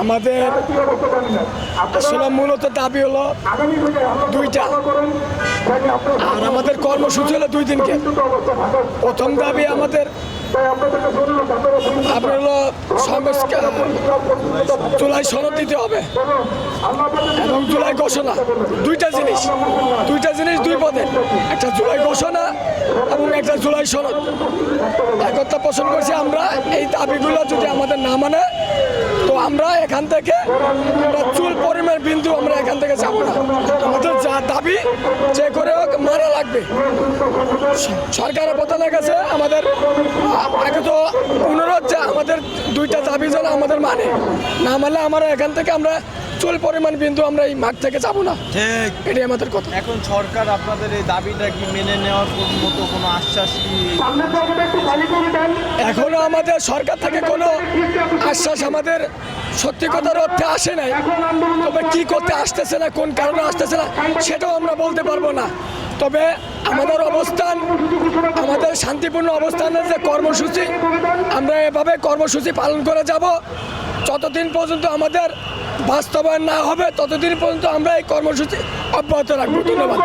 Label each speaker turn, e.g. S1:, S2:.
S1: আমাদের আসলে মূলত দাবি হলো দুইটা, আর আমাদের কর্মসূচি হলো 2 দিনকে। প্রথম দাবি আমাদের আপনার হলো জুলাই সনদ দিতে হবে এবং জুলাই ঘোষণা। দুইটা জিনিস 2 পদে, একটা জুলাই ঘোষণা এবং একটা জুলাই সনদ। একতা পোষণ করছি আমরা। এই দাবিগুলো যদি আমাদের না মানে তো আমরা এখান থেকে চুল পরিমাণ বিন্দু আমরা এখান থেকে যাব না। আমাদের যা দাবি যে করে হোক মারা লাগবে। সরকারের প্রধানের কাছে আমাদের আগে তো অনুরোধ যে আমাদের 2টা দাবি যেন আমাদের মানে না মানলে আমরা এখান থেকে আমরা চুল পরিমাণ বিন্দু আমরা এই মাঠ থেকে যাব না। ঠিক, এটাই আমাদের কথা।
S2: এখন সরকার আপনাদের এই দাবিটা কি মেনে নেওয়ার মতো কোনো আশ্বাস কি?
S1: এখনো আমাদের সরকার থেকে কোনো আশ্বাস আমাদের সত্যি কথার অর্থে আসে নাই। তবে কি করতে আসতেছে না, কোন কারণে আসতেছে না সেটাও আমরা বলতে পারবো না। তবে আমাদের অবস্থান, আমাদের শান্তিপূর্ণ অবস্থানের যে কর্মসূচি, আমরা এভাবে কর্মসূচি পালন করে যাব যতদিন পর্যন্ত আমাদের বাস্তবায়ন না হবে, ততদিন পর্যন্ত আমরা এই কর্মসূচি অব্যাহত রাখবো। ধন্যবাদ।